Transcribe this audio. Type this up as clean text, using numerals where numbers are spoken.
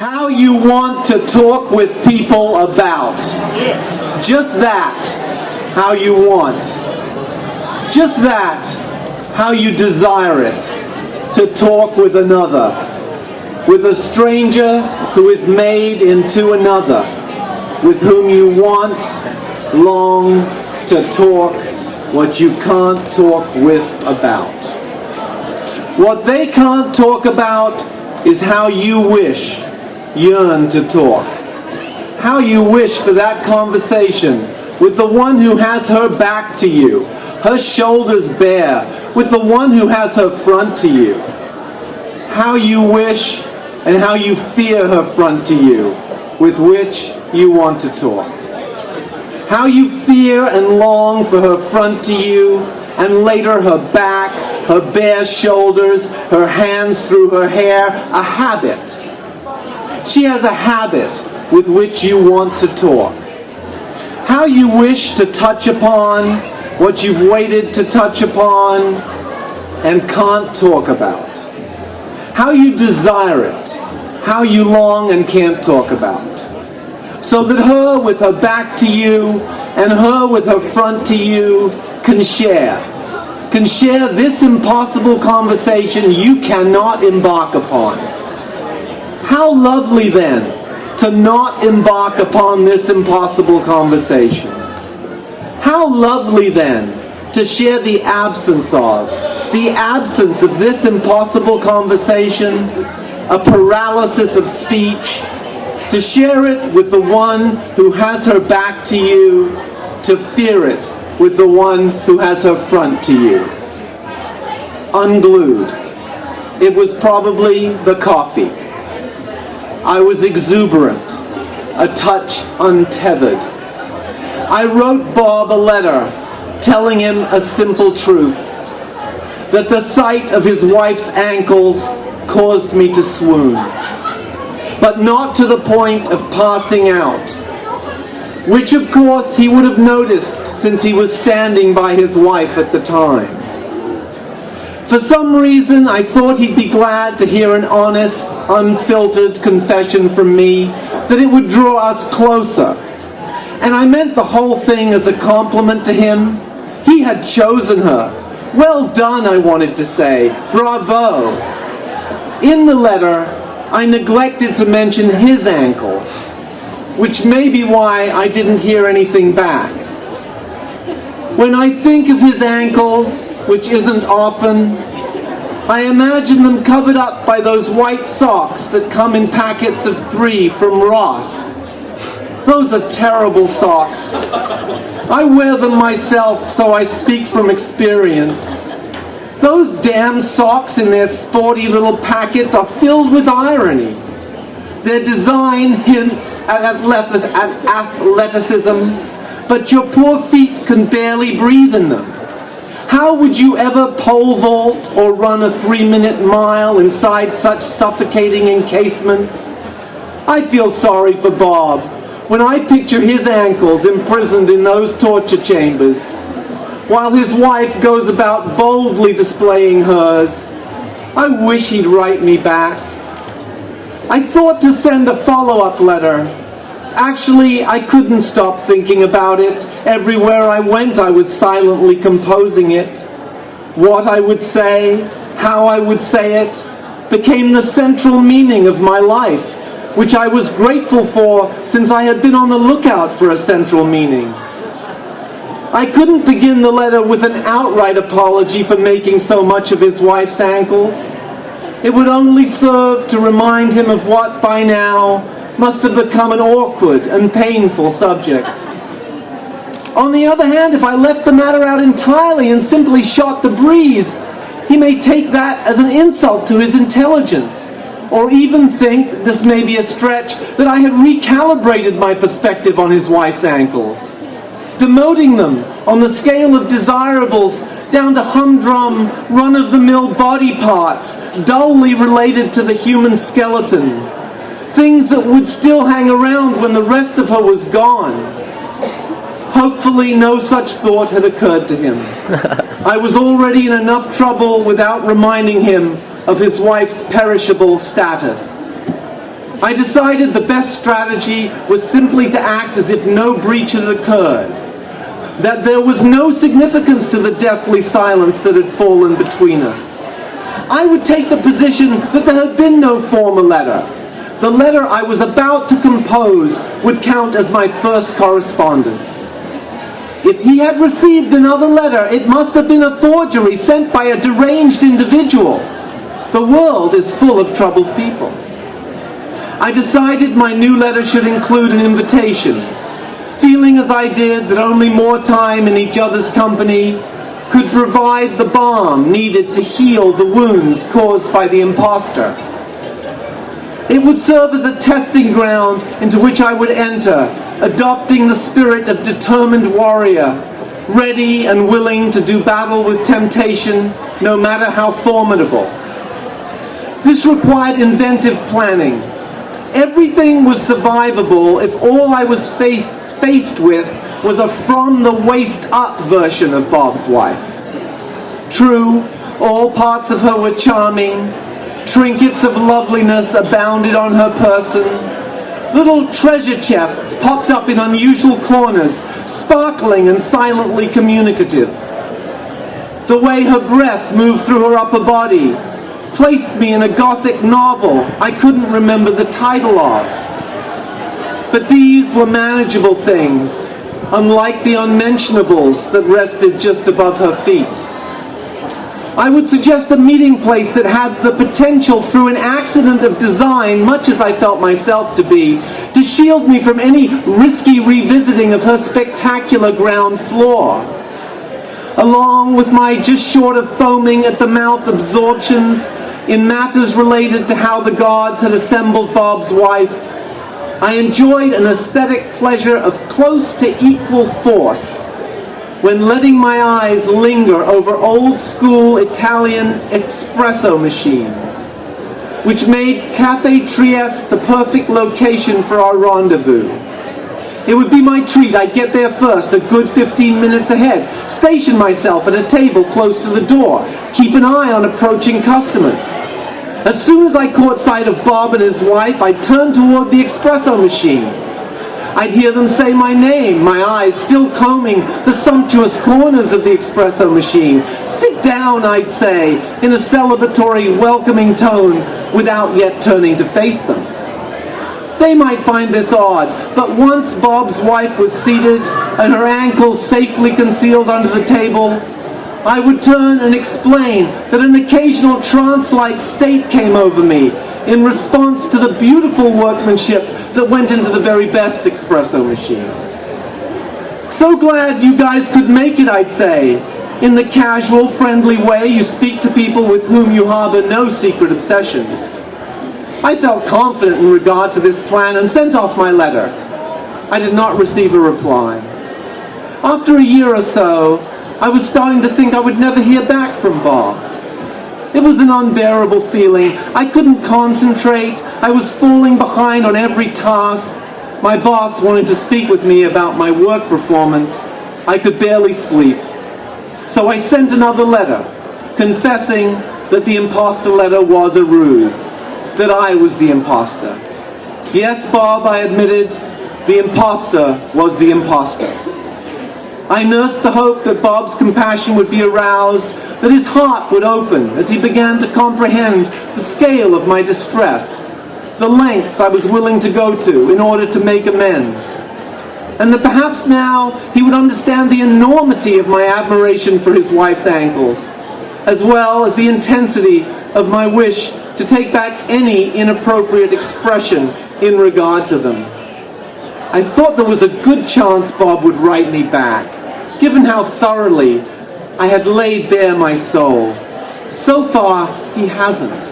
How you want to talk with people about. Just that, how you want. Just that, how you desire it, to talk with another, with a stranger who is made into another, with whom you want, long to talk what you can't talk with about. What they can't talk about is how you wish, yearn to talk. How you wish for that conversation with the one who has her back to you, her shoulders bare, with the one who has her front to you. How you wish and how you fear her front to you, with which you want to talk. How you fear and long for her front to you, and later her back, her bare shoulders, her hands through her hair, a habit. She has a habit with which you want to talk. How you wish to touch upon what you've waited to touch upon and can't talk about. How you desire it, how you long and can't talk about. So that her with her back to you and her with her front to you can share this impossible conversation you cannot embark upon. How lovely then to not embark upon this impossible conversation. How lovely then to share the absence of this impossible conversation, a paralysis of speech, to share it with the one who has her back to you, to fear it with the one who has her front to you. Unglued. It was probably the coffee. I was exuberant, a touch untethered. I wrote Bob a letter telling him a simple truth, that the sight of his wife's ankles caused me to swoon, but not to the point of passing out, which of course he would have noticed since he was standing by his wife at the time. For some reason, I thought he'd be glad to hear an honest, unfiltered confession from me, that it would draw us closer. And I meant the whole thing as a compliment to him. He had chosen her. Well done, I wanted to say. Bravo. In the letter, I neglected to mention his ankles, which may be why I didn't hear anything back. When I think of his ankles, which isn't often, I imagine them covered up by those white socks that come in packets of 3 from Ross. Those are terrible socks. I wear them myself, so I speak from experience. Those damn socks in their sporty little packets are filled with irony. Their design hints at athleticism, but your poor feet can barely breathe in them. How would you ever pole vault or run a 3-minute mile inside such suffocating encasements? I feel sorry for Bob when I picture his ankles imprisoned in those torture chambers, while his wife goes about boldly displaying hers. I wish he'd write me back. I thought to send a follow-up letter. Actually, I couldn't stop thinking about it. Everywhere I went, I was silently composing it. What I would say, how I would say it, became the central meaning of my life, which I was grateful for since I had been on the lookout for a central meaning. I couldn't begin the letter with an outright apology for making so much of his wife's ankles. It would only serve to remind him of what, by now, must have become an awkward and painful subject. On the other hand, if I left the matter out entirely and simply shot the breeze, he may take that as an insult to his intelligence, or even think, this may be a stretch, that I had recalibrated my perspective on his wife's ankles, demoting them on the scale of desirables down to humdrum, run-of-the-mill body parts, dully related to the human skeleton, things that would still hang around when the rest of her was gone. Hopefully no such thought had occurred to him. I was already in enough trouble without reminding him of his wife's perishable status. I decided the best strategy was simply to act as if no breach had occurred, that there was no significance to the deathly silence that had fallen between us. I would take the position that there had been no former letter. The letter I was about to compose would count as my first correspondence. If he had received another letter, it must have been a forgery sent by a deranged individual. The world is full of troubled people. I decided my new letter should include an invitation, feeling as I did that only more time in each other's company could provide the balm needed to heal the wounds caused by the impostor. It would serve as a testing ground into which I would enter, adopting the spirit of determined warrior, ready and willing to do battle with temptation, no matter how formidable. This required inventive planning. Everything was survivable if all I was faced with was a from-the-waist-up version of Bob's wife. True, all parts of her were charming. Trinkets of loveliness abounded on her person. Little treasure chests popped up in unusual corners, sparkling and silently communicative. The way her breath moved through her upper body placed me in a Gothic novel I couldn't remember the title of. But these were manageable things, unlike the unmentionables that rested just above her feet. I would suggest a meeting place that had the potential, through an accident of design, much as I felt myself to be, to shield me from any risky revisiting of her spectacular ground floor. Along with my just short of foaming at the mouth absorptions in matters related to how the gods had assembled Bob's wife, I enjoyed an aesthetic pleasure of close to equal force when letting my eyes linger over old-school Italian espresso machines, which made Café Trieste the perfect location for our rendezvous. It would be my treat. I'd get there first, a good 15 minutes ahead, station myself at a table close to the door, keep an eye on approaching customers. As soon as I caught sight of Bob and his wife, I'd turn toward the espresso machine. I'd hear them say my name, my eyes still combing the sumptuous corners of the espresso machine. "Sit down," I'd say, in a celebratory, welcoming tone, without yet turning to face them. They might find this odd, but once Bob's wife was seated and her ankles safely concealed under the table, I would turn and explain that an occasional trance-like state came over me in response to the beautiful workmanship that went into the very best espresso machines. "So glad you guys could make it," I'd say, in the casual, friendly way you speak to people with whom you harbor no secret obsessions. I felt confident in regard to this plan and sent off my letter. I did not receive a reply. After a year or so, I was starting to think I would never hear back from Bob. It was an unbearable feeling. I couldn't concentrate. I was falling behind on every task. My boss wanted to speak with me about my work performance. I could barely sleep. So I sent another letter, confessing that the imposter letter was a ruse, that I was the imposter. "Yes, Bob," I admitted, "the imposter was the imposter." I nursed the hope that Bob's compassion would be aroused, that his heart would open as he began to comprehend the scale of my distress, the lengths I was willing to go to in order to make amends, and that perhaps now he would understand the enormity of my admiration for his wife's ankles, as well as the intensity of my wish to take back any inappropriate expression in regard to them. I thought there was a good chance Bob would write me back, given how thoroughly I had laid bare my soul. So far, he hasn't.